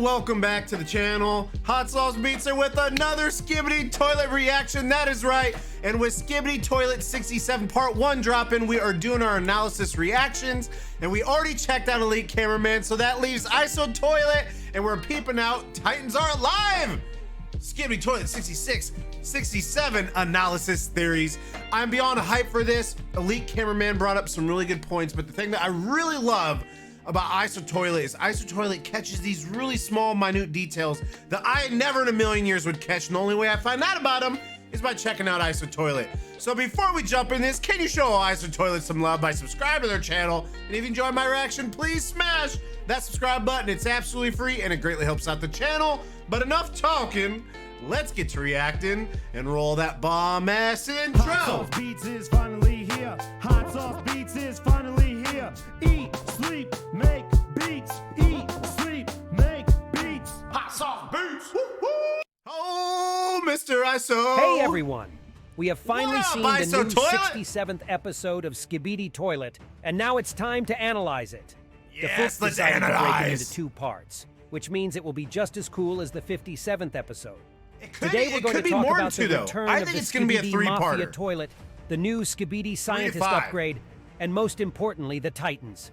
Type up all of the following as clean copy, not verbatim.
Welcome back to the channel. Hot Sauce Beats are with another Skibidi Toilet reaction. That is right. And with Skibidi Toilet 67 Part 1 dropping, we are doing our analysis reactions. And we already checked out Elite Cameraman, so that leaves Isotoilet. And we're peeping out Titans Are Alive! Skibidi Toilet 66, 67 analysis theories. I'm beyond hype for this. Elite Cameraman brought up some really good points, but the thing that I really love about Isotoilet is Isotoilet catches these really small, minute details that I never in a million years would catch, and the only way I find out about them is by checking out Isotoilet. So before we jump in this, can you show Isotoilet some love by subscribing to their channel? And if you enjoyed my reaction, please smash that subscribe button. It's absolutely free and it greatly helps out the channel. But enough talking, let's get to reacting and roll that bomb-ass intro. Hot Sauce Beats is finally here. Hot Sauce Beats is finally here. Eat, sleep, make beats. Eat, sleep, make beats. Hot Sauce Beats. Woo-hoo. Oh, Mr. Iso. Hey everyone. We have finally seen the new Isotoilet? 67th episode of Skibidi Toilet, and now it's time to analyze it. Yes, DeFook let's decided to break it analyze. into 2 parts, which means it will be just as cool as the 57th episode. Today We're going to talk about the return I of think the it's going to be a Skibidi Mafia 3-parter. Toilet, the new Skibidi Scientist 5. upgrade, and most importantly, the Titans.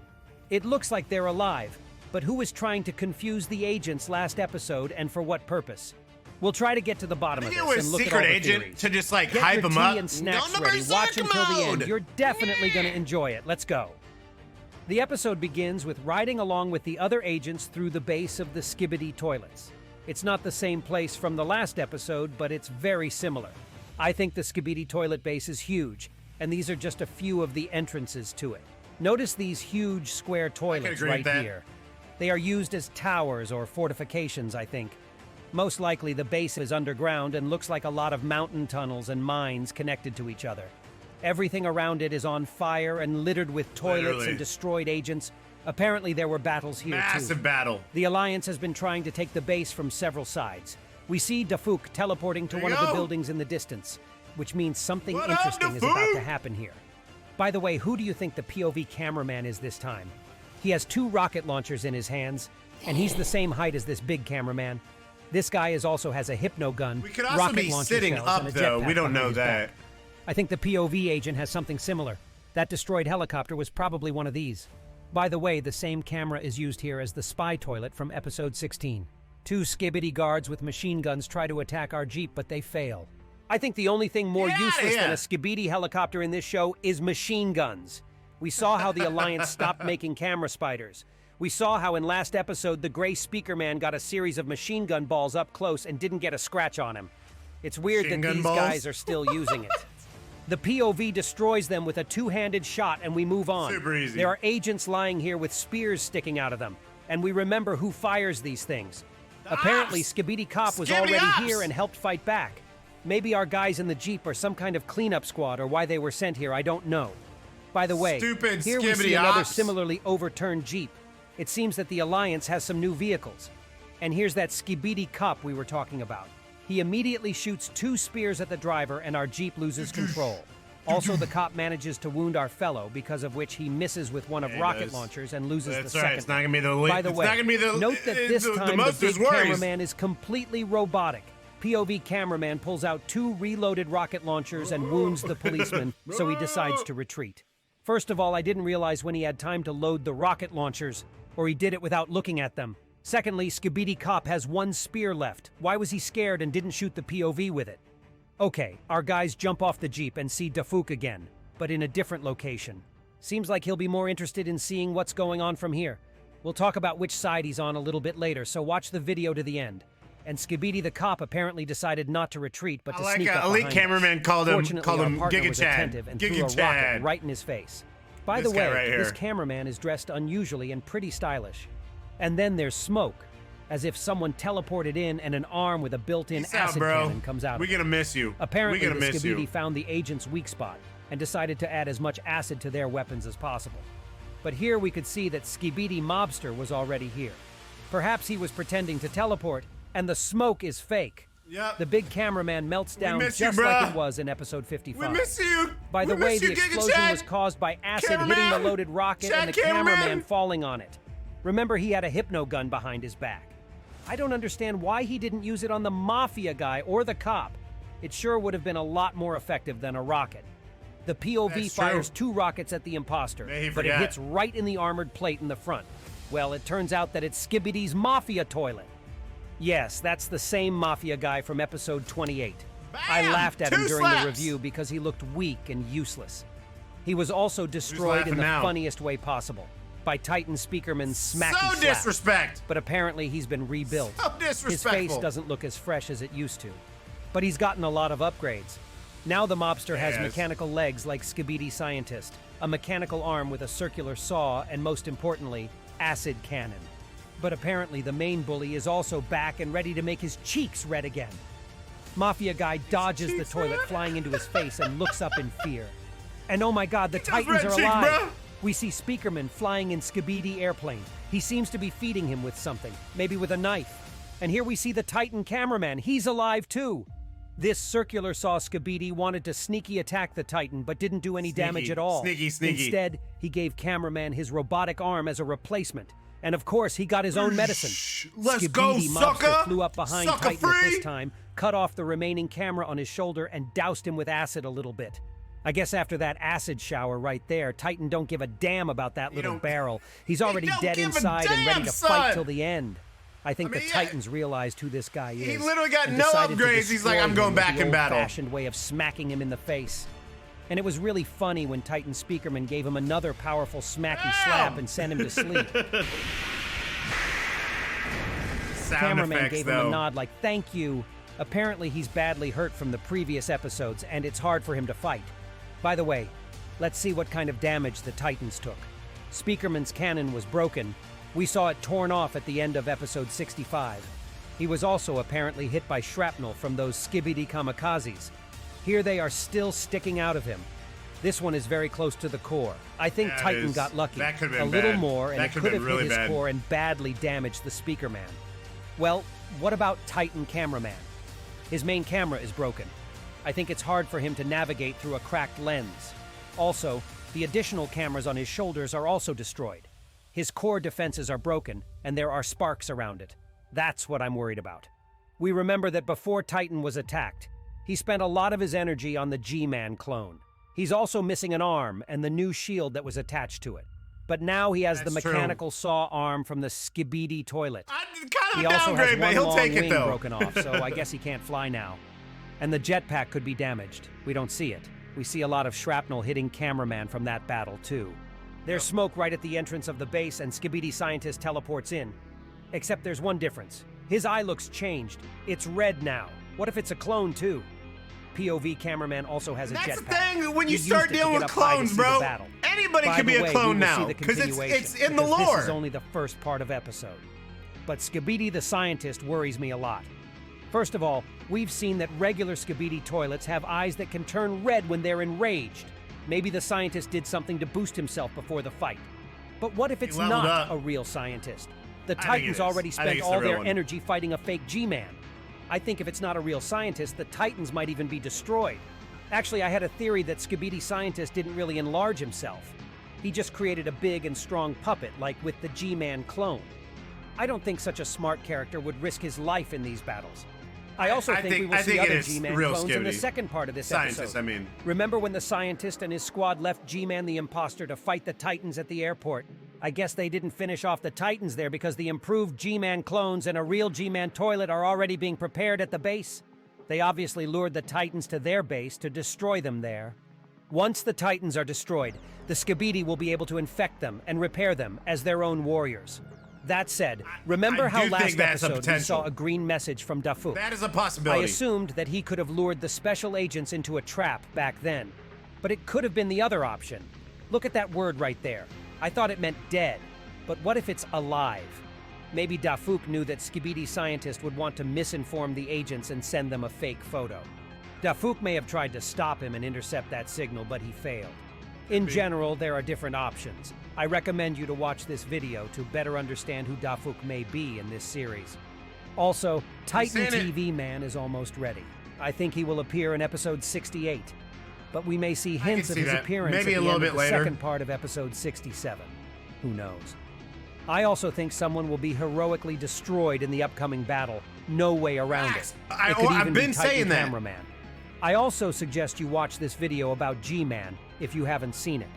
It looks like they're alive, but who was trying to confuse the agents last episode and for what purpose? We'll try to get to the bottom of I this think it was and look secret at all the agent theories. to just like Get hype your him tea up. and snacks Go ready. Watch until the end. mode. You're definitely going to enjoy it. Let's go. The episode begins with riding along with the other agents through the base of the Skibidi toilets. It's not the same place from the last episode, but it's very similar. I think the Skibidi toilet base is huge, and these are just a few of the entrances to it. Notice these huge square toilets agree with right that. here. They are used as towers or fortifications, I think. Most likely the base is underground and looks like a lot of mountain tunnels and mines connected to each other. Everything around it is on fire and littered with toilets Literally. and destroyed agents. Apparently there were battles here Massive too. battle. The Alliance has been trying to take the base from several sides. We see DeFook teleporting to There one you of the go. buildings in the distance, which means something What up, interesting is about to DeFook? happen here. By the way, who do you think the POV cameraman is this time? He has 2 rocket launchers in his hands, and he's the same height as this big cameraman. This guy also has a hypno gun, We could also rocket be launcher sitting shells, up, and a though. jetpack We don't behind know his that. back. I think the POV agent has something similar. That destroyed helicopter was probably one of these. By the way, the same camera is used here as the spy toilet from episode 16. 2 Skibidi guards with machine guns try to attack our Jeep, but they fail. I think the only thing more Get outta useless than here. a Skibidi helicopter in this show is machine guns. We saw how the Alliance stopped making camera spiders. We saw how in last episode the gray speaker man got a series of machine gun balls up close and didn't get a scratch on him. It's weird Machine that gun these balls? guys are still using it. The POV destroys them with a 2-handed shot and we move on. Super easy. There are agents lying here with spears sticking out of them, and we remember who fires these things. Apparently, Ops! Skibidi Cop was Skibidi already Ops! here and helped fight back. Maybe our guys in the Jeep are some kind of cleanup squad, or why they were sent here, I don't know. By the way, Stupid here we Skibidi see another Ops. similarly overturned Jeep. It seems that the Alliance has some new vehicles. And here's that Skibidi Cop we were talking about. He immediately shoots 2 spears at the driver and our Jeep loses control. Also, the cop manages to wound our fellow, because of which he misses with one of Yeah, he rocket does. launchers and loses That's the right. second. It's not gonna be the By the it's way, not gonna be the note that this time the most big is worries. cameraman is completely robotic. POV cameraman pulls out 2 reloaded rocket launchers and wounds the policeman, so he decides to retreat. First of all, I didn't realize when he had time to load the rocket launchers, or he did it without looking at them. Secondly, Skibidi Cop has 1 spear left. Why was he scared and didn't shoot the POV with it? Okay, our guys jump off the Jeep and see DeFook again, but in a different location. Seems like he'll be more interested in seeing what's going on from here. We'll talk about which side he's on a little bit later, so watch the video to the end. And Skibidi the cop apparently decided not to retreat, but to I like sneak up Elite behind Cameraman us. called him Fortunately, our partner Giga was Chad. attentive and threw Giga a rocket Chad. right in his face. By This the guy way, right this here. cameraman is dressed unusually and pretty stylish. And then there's smoke, as if someone teleported in and an arm with a built-in Peace out, acid bro. cannon comes out of We're it. gonna miss you. Apparently, We're the gonna miss Skibidi you. found the agent's weak spot and decided to add as much acid to their weapons as possible. But here we could see that Skibidi Mobster was already here. Perhaps he was pretending to teleport, and the smoke is fake. Yep. The big cameraman melts down miss you, just like bruh. it was in episode 55. We miss you. By the We way, miss the you, Giga explosion Chad. was caused by acid hitting Cameraman. the loaded rocket Chad and the Cameraman. cameraman falling on it. Remember, he had a hypno gun behind his back. I don't understand why he didn't use it on the mafia guy or the cop. It sure would have been a lot more effective than a rocket. The POV That's fires true. 2 rockets at the imposter, May he but it forget. hits right in the armored plate in the front. Well, it turns out that it's Skibidi's mafia toilet. Yes, that's the same mafia guy from episode 28. I Bam! laughed at him 2 during slaps! the review because he looked weak and useless. He was also destroyed laughing in the now? funniest way possible, by Titan Speakerman's smacky So slap. disrespect. But apparently he's been rebuilt. So His disrespectful. face doesn't look as fresh as it used to. But he's gotten a lot of upgrades. Now the mobster has Yes. mechanical legs like Skibidi Scientist, a mechanical arm with a circular saw, and most importantly, acid cannon. But apparently the main bully is also back and ready to make his cheeks red again. Mafia guy dodges the cheeks toilet red? flying into his face and looks up in fear. And oh my god, the does Titans red are cheeks, alive! bruh. We see Speakerman flying in Skibidi airplane. He seems to be feeding him with something, maybe with a knife. And here we see the Titan cameraman. He's alive too. This circular saw Skibidi wanted to sneaky attack the Titan, but didn't do any damage Sneaky, at all. sneaky. Instead, he gave cameraman his robotic arm as a replacement. And of course, he got his own medicine. Let's go, Skibidi sucker! mobster flew up behind Sucker Titan at this free! time, cut off the remaining camera on his shoulder, and doused him with acid a little bit. I guess after that acid shower right there, Titan don't give a damn about that little don't- barrel. He's already don't dead give a inside and ready damn, to son! fight till the end. I think mean, the yeah. Titans realized who this guy is. He literally got and no decided to upgrades. He's like, destroy I'm going him with back the in battle. old-fashioned way of smacking him in the face. And it was really funny when Titan Speakerman gave him another powerful smacky slap and sent him to sleep. Sound Cameraman effects, gave him though. a nod like, thank you. Apparently he's badly hurt from the previous episodes, and it's hard for him to fight. By the way, let's see what kind of damage the Titans took. Speakerman's cannon was broken. We saw it torn off at the end of episode 65. He was also apparently hit by shrapnel from those Skibidi kamikazes. Here they are still sticking out of him. This one is very close to the core. I think Yeah, it Titan is. got lucky. That could've a been little bad. more, and That it could've could been have really hit his bad. core and badly damaged the Speakerman. Well, what about Titan Cameraman? His main camera is broken. I think it's hard for him to navigate through a cracked lens. Also, the additional cameras on his shoulders are also destroyed. His core defenses are broken, and there are sparks around it. That's what I'm worried about. We remember that before Titan was attacked, he spent a lot of his energy on the G-Man clone. He's also missing an arm and the new shield that was attached to it. But now he has the That's true. mechanical saw arm from the Skibidi toilet. Kind He of a also has downgrade, but one he'll long take it wing though. broken off, so I guess he can't fly now. And the jetpack could be damaged. We don't see it. We see a lot of shrapnel hitting cameraman from that battle, too. There's smoke right at the entrance of the base, and Skibidi Scientist teleports in. Except there's one difference. His eye looks changed. It's red now. What if it's a clone, too? POV cameraman also has a jetpack. That's the thing when He you used start it to dealing get with up high to clones, see the bro. battle. Anybody By can be the a way, clone we will now see the because it's continuation, in the because lore. This is only the first part of episode. But Skibidi the Scientist worries me a lot. First of all, we've seen that regular Skibidi toilets have eyes that can turn red when they're enraged. Maybe the scientist did something to boost himself before the fight. But what if it's leveled not up. a real scientist? The think it Titans is. already I think spent it's the all real their one. energy fighting a fake G-Man. I think if it's not a real scientist, the Titans might even be destroyed. Actually, I had a theory that Skibidi Scientist didn't really enlarge himself. He just created a big and strong puppet, like with the G-Man clone. I don't think such a smart character would risk his life in these battles. I also I think we think- will I see think it other is G-Man real clones in the Skibidi. second part of this Scientist, episode. I mean. Remember when the scientist and his squad left G-Man the Imposter to fight the Titans at the airport? I guess they didn't finish off the Titans there because the improved G-Man clones and a real G-Man toilet are already being prepared at the base. They obviously lured the Titans to their base to destroy them there. Once the Titans are destroyed, the Skibidi will be able to infect them and repair them as their own warriors. That said, remember I how do last think that's a episode we potential. saw a green message from Dafuk? That is a I possibility. assumed that he could have lured the special agents into a trap back then. But it could have been the other option. Look at that word right there. I thought it meant dead. But what if it's alive? Maybe Dafuk knew that Skibidi Scientist would want to misinform the agents and send them a fake photo. Dafuk may have tried to stop him and intercept that signal, but he failed. In general, there are different options. I recommend you to watch this video to better understand who Dafuk may be in this series. Also, Titan saying it. TV Man is almost ready. I think he will appear in episode 68. But we may see hints of see his that. appearance Maybe at a the little end bit of the later. second part of episode 67. Who knows? I also think someone will be heroically destroyed in the upcoming battle. No way around it. It could I've even been be Titan saying that. Cameraman. I also suggest you watch this video about G-Man if you haven't seen it.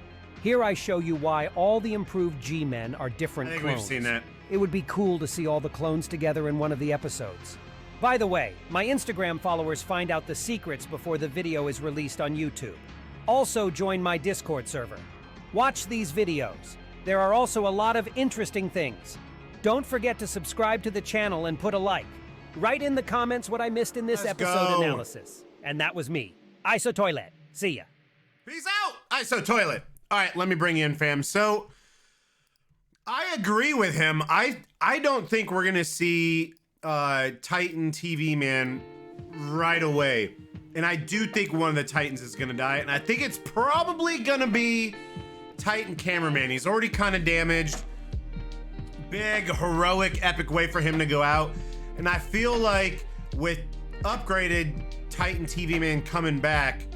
Here I show you why all the improved G-Men are different I think clones. we've seen that. It would be cool to see all the clones together in one of the episodes. By the way, my Instagram followers find out the secrets before the video is released on YouTube. Also join my Discord server. Watch these videos. There are also a lot of interesting things. Don't forget to subscribe to the channel and put a like. Write in the comments what I missed in this Let's episode go. analysis. And that was me, Isotoilet. See ya. Peace out, Isotoilet. All right, let me bring you in, fam. So I agree with him. I don't think we're gonna see Titan TV Man right away. And I do think one of the Titans is gonna die. And I think it's probably gonna be Titan Cameraman. He's already kind of damaged. Big, heroic, epic way for him to go out. And I feel like with upgraded Titan TV Man coming back,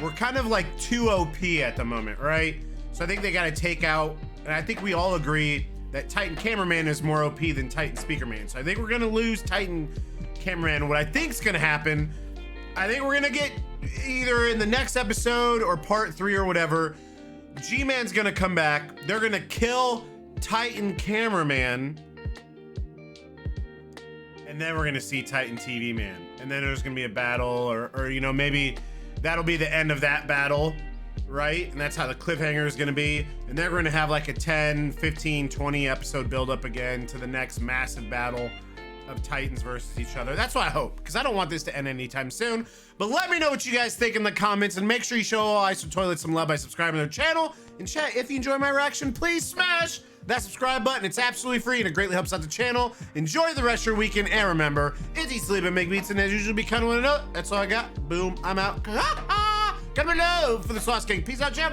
we're kind of like too OP at the moment, right? So I think they gotta take out, and I think we all agree that Titan Cameraman is more OP than Titan Speaker Man. So I think we're gonna lose Titan Cameraman. What I think's gonna happen, I think we're gonna get either in the next episode or part 3 or whatever, G-Man's gonna come back. They're gonna kill Titan Cameraman. And then we're gonna see Titan TV Man. And then there's gonna be a battle or you know, maybe that'll be the end of that battle, right? And that's how the cliffhanger is gonna be. And they're gonna have like a 10, 15, 20 episode build up again to the next massive battle of Titans versus each other. That's what I hope, because I don't want this to end anytime soon. But let me know what you guys think in the comments, and make sure you show all Isotoilet some love by subscribing to their channel. And chat, if you enjoy my reaction, please smash that subscribe button. It's absolutely free and it greatly helps out the channel. Enjoy the rest of your weekend, and remember, it's eat, sleep, and make beats, and as usual, be kind of one another. That's all I got. Boom, I'm out. Got my love for the Sauce King. Peace out, champ.